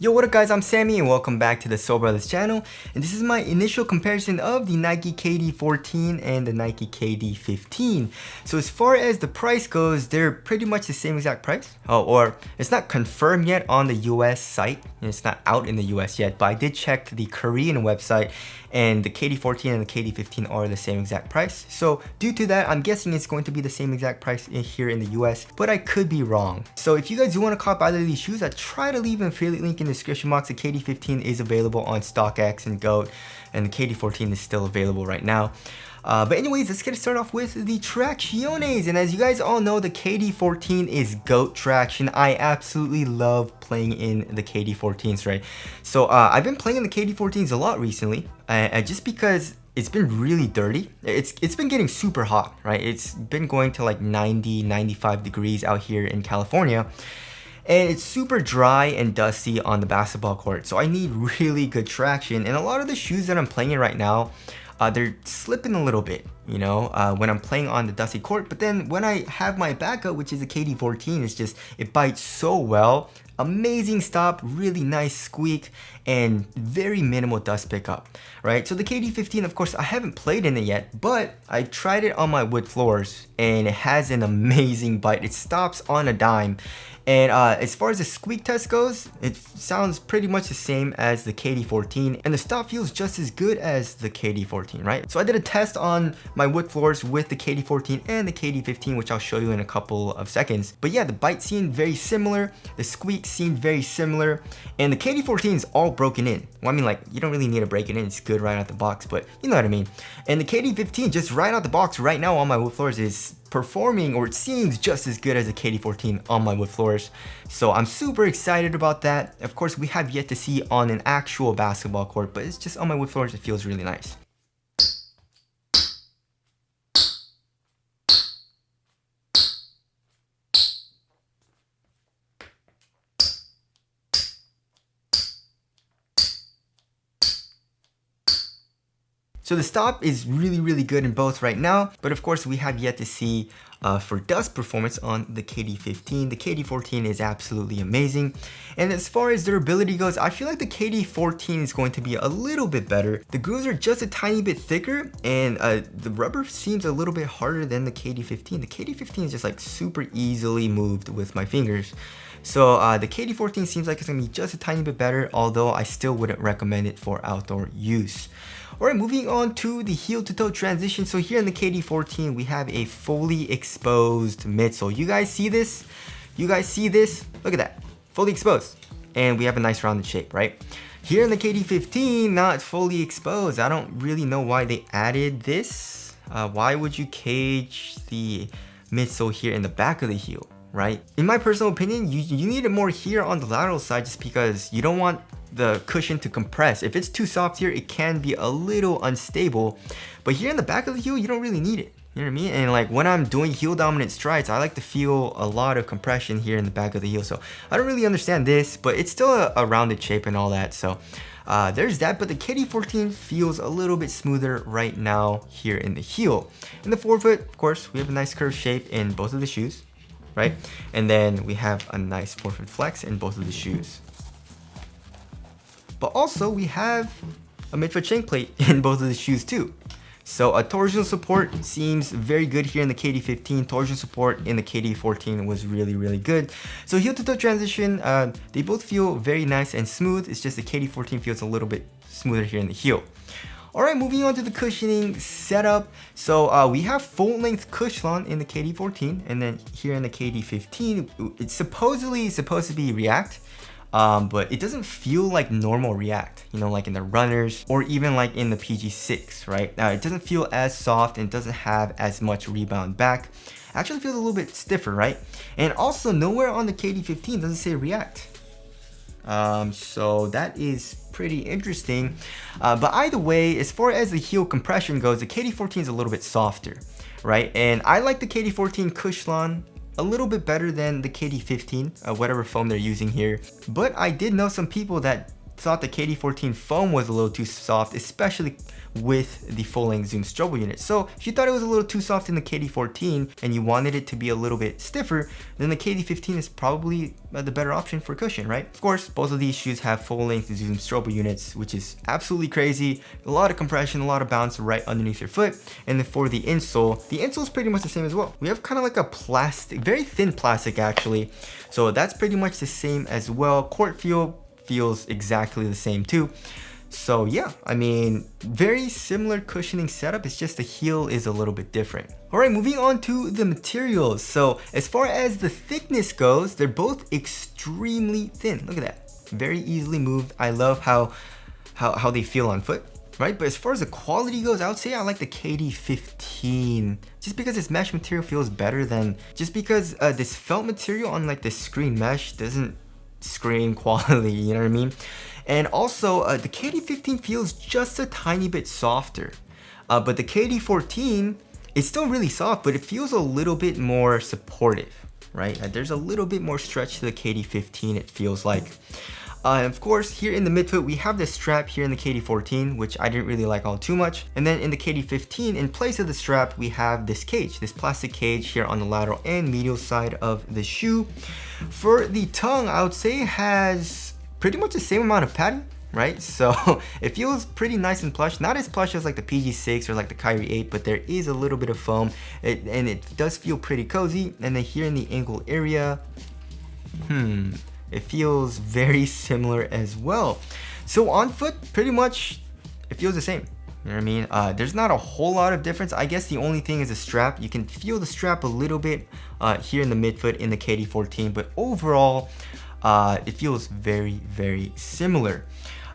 Yo, what up guys, I'm Sammy and welcome back to the Soul Brothers channel, and this is my initial comparison of the Nike KD14 and the Nike KD15. So as far as the price goes, they're pretty much the same exact price. Or it's not confirmed yet on the US site, and it's not out in the US yet, but I did check the Korean website and the KD14 and the KD15 are the same exact price. So due to that, I'm guessing it's going to be the same exact price here in the US, but I could be wrong. So if you guys do want to cop either of these shoes, I try to leave an affiliate link in the description box. The KD15 is available on StockX and GOAT, and the KD14 is still available right now. But anyways, let's get started off with the Tracciones. And as you guys all know, the KD14 is GOAT traction. I absolutely love playing in the KD14s, right? So I've been playing in the KD14s a lot recently, just because it's been really dirty. It's been getting super hot, right? It's been going to like 90, 95 degrees out here in California. And it's super dry and dusty on the basketball court. So I need really good traction. And a lot of the shoes that I'm playing in right now, they're slipping a little bit, you know, when I'm playing on the dusty court. But then when I have my backup, which is a KD14, it bites so well. Amazing stop, really nice squeak, and very minimal dust pickup, right? So the KD15, of course, I haven't played in it yet, but I tried it on my wood floors, and it has an amazing bite. It stops on a dime. And as far as the squeak test goes, it sounds pretty much the same as the KD14, and the stop feels just as good as the KD14, right? So I did a test on my wood floors with the KD14 and the KD15, which I'll show you in a couple of seconds. But yeah, the bite seemed very similar, the squeak seemed very similar, and the KD14 is all broken in. Well, I mean, like, you don't really need to break it in, it's good right out the box, but you know what I mean. And the KD15, just right out the box right now on my wood floors, is performing, or it seems just as good as a KD14 on my wood floors. So I'm super excited about that. Of course, we have yet to see on an actual basketball court, but it's just on my wood floors, it feels really nice. So the stop is really good in both right now, but of course we have yet to see for dust performance on the KD15. The KD14 is absolutely amazing. And as far as durability goes, I feel like the KD14 is going to be a little bit better. The grooves are just a tiny bit thicker, and the rubber seems a little bit harder than the KD15. The KD15 is just like super easily moved with my fingers. So the KD14 seems like it's gonna be just a tiny bit better, although I still wouldn't recommend it for outdoor use. Alright, moving on to the heel to toe transition. So here in the KD14, we have a fully exposed midsole. You guys see this? You guys see this? Look at that, fully exposed. And we have a nice rounded shape, right? Here in the KD15, not fully exposed. I don't really know why they added this. Why would you cage the midsole here in the back of the heel, right? In my personal opinion, you need it more here on the lateral side, just because you don't want the cushion to compress. If it's too soft here, it can be a little unstable, but here in the back of the heel, you don't really need it. You know what I mean? And like when I'm doing heel dominant strides, I like to feel a lot of compression here in the back of the heel. So I don't really understand this, but it's still a rounded shape and all that. So there's that, but the KD14 feels a little bit smoother right now here in the heel. In the forefoot, of course, we have a nice curved shape in both of the shoes, right? And then we have a nice forefoot flex in both of the shoes. But also we have a midfoot shank plate in both of the shoes too. So a torsional support seems very good here in the KD15. Torsion support in the KD14 was really good. So heel to toe transition, they both feel very nice and smooth. It's just the KD14 feels a little bit smoother here in the heel. Alright, moving on to the cushioning setup. So we have full length Cushlon in the KD14, and then here in the KD15, it's supposedly supposed to be React. But it doesn't feel like normal React, you know, like in the runners or even like in the PG6, right? Now it doesn't feel as soft and doesn't have as much rebound back. Actually feels a little bit stiffer, right? And also nowhere on the KD15 does it say React. So that is pretty interesting. But either way, as far as the heel compression goes, the KD14 is a little bit softer, right? And I like the KD14 Cushlon a little bit better than the KD15, whatever foam they're using here. But I did know some people that thought the KD14 foam was a little too soft, especially with the full-length zoom strobo unit. So if you thought it was a little too soft in the KD14 and you wanted it to be a little bit stiffer, then the KD15 is probably the better option for cushion, right? Of course, both of these shoes have full-length zoom strobo units, which is absolutely crazy. A lot of compression, a lot of bounce right underneath your foot. And then for the insole is pretty much the same as well. We have kind of like a plastic, very thin plastic actually. So that's pretty much the same as well. Court feel feels exactly the same too. So yeah, I mean, very similar cushioning setup, it's just the heel is a little bit different. Alright, moving on to the materials. So as far as the thickness goes, they're both extremely thin. Look at that, very easily moved. I love how they feel on foot, right? But as far as the quality goes, I would say I like the KD15, just because this mesh material feels better than, just because this felt material on like the screen mesh doesn't scream quality, you know what I mean? And also, the KD15 feels just a tiny bit softer. But the KD14 is still really soft, but it feels a little bit more supportive, right? There's a little bit more stretch to the KD15, it feels like. And of course, here in the midfoot, we have this strap here in the KD14, which I didn't really like all too much. And then in the KD15, in place of the strap, we have this cage, this plastic cage here on the lateral and medial side of the shoe. For the tongue, I would say it has pretty much the same amount of padding, right? So it feels pretty nice and plush. Not as plush as like the PG6 or like the Kyrie 8, but there is a little bit of foam, and it does feel pretty cozy. And then here in the ankle area, it feels very similar as well. So on foot, pretty much it feels the same. You know what I mean? There's not a whole lot of difference. I guess the only thing is the strap. You can feel the strap a little bit here in the midfoot in the KD14, but overall, it feels very, very similar.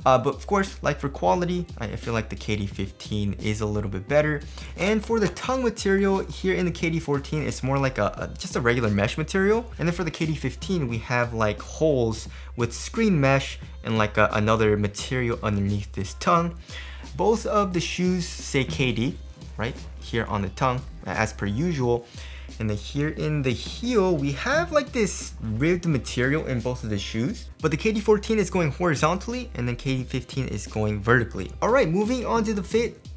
But of course, like for quality, I feel like the KD15 is a little bit better. And for the tongue material here in the KD14, it's more like just a regular mesh material. And then for the KD15, we have like holes with screen mesh and like another material underneath this tongue. Both of the shoes say KD, right? Here on the tongue, as per usual. And then here in the heel, we have like this ribbed material in both of the shoes. But the KD14 is going horizontally and then KD15 is going vertically. All right, moving on to the fit.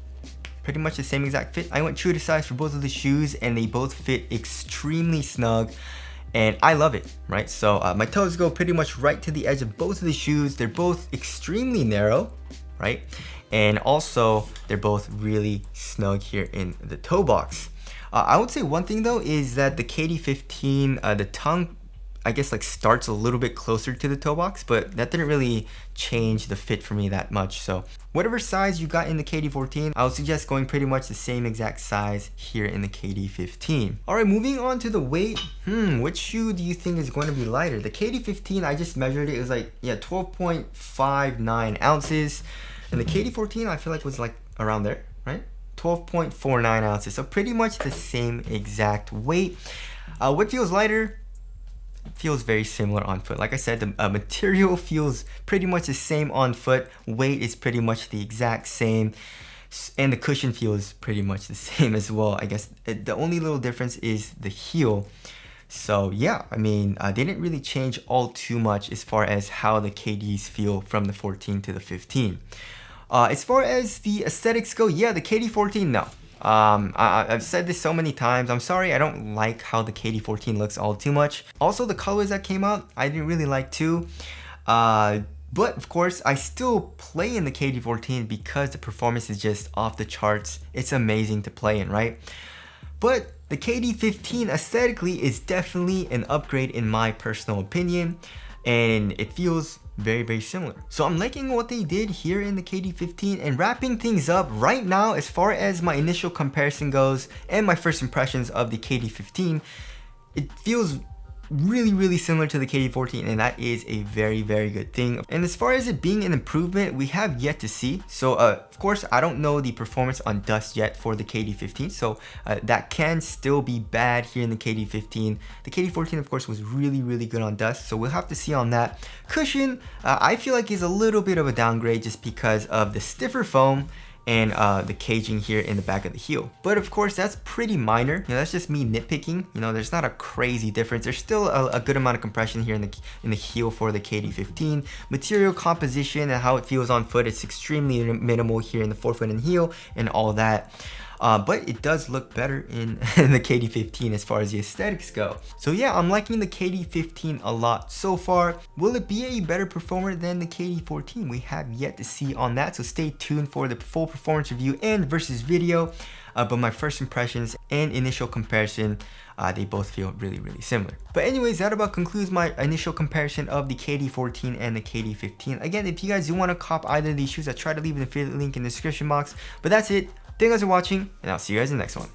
Pretty much the same exact fit. I went true to size for both of the shoes and they both fit extremely snug. And I love it, right? So my toes go pretty much right to the edge of both of the shoes. They're both extremely narrow, right? And also, they're both really snug here in the toe box. I would say one thing though is that the KD15, the tongue, I guess like starts a little bit closer to the toe box, but that didn't really change the fit for me that much. So whatever size you got in the KD14, I would suggest going pretty much the same exact size here in the KD15. All right, moving on to the weight. Which shoe do you think is going to be lighter? The KD15, I just measured it. It was like, yeah, 12.59 ounces. And the KD14, I feel like was like around there, right? 12.49 ounces, so pretty much the same exact weight. What feels lighter? It feels very similar on foot. Like I said, the material feels pretty much the same on foot. Weight is pretty much the exact same. And the cushion feels pretty much the same as well. I guess the only little difference is the heel. So yeah, I mean, they didn't really change all too much as far as how the KDs feel from the 14 to the 15. As far as the aesthetics go, yeah, the KD14, no. I've said this so many times. I'm sorry, I don't like how the KD14 looks all too much. Also, the colors that came out, I didn't really like too. But of course, I still play in the KD14 because the performance is just off the charts. It's amazing to play in, right? But the KD15 aesthetically is definitely an upgrade in my personal opinion, and it feels very, very similar. So I'm liking what they did here in the KD15, and wrapping things up right now as far as my initial comparison goes and my first impressions of the KD15, it feels really, really similar to the KD14, and that is a very, very good thing. And as far as it being an improvement, we have yet to see. So of course, I don't know the performance on dust yet for the KD15, so that can still be bad here in the KD15. The KD14, of course, was really, really good on dust, so we'll have to see on that. Cushion, I feel like is a little bit of a downgrade just because of the stiffer foam and the caging here in the back of the heel. But of course, that's pretty minor. You know, that's just me nitpicking. You know, there's not a crazy difference. There's still a good amount of compression here in the heel for the KD15. Material composition and how it feels on foot, it's extremely minimal here in the forefoot and heel and all that. But it does look better in the KD15 as far as the aesthetics go. So yeah, I'm liking the KD15 a lot so far. Will it be a better performer than the KD14? We have yet to see on that, so stay tuned for the full performance review and versus video. But my first impressions and initial comparison, they both feel really, really similar. But anyways, that about concludes my initial comparison of the KD14 and the KD15. Again, if you guys do want to cop either of these shoes, I try to leave an affiliate link in the description box. But that's it. Thank you guys for watching, and I'll see you guys in the next one.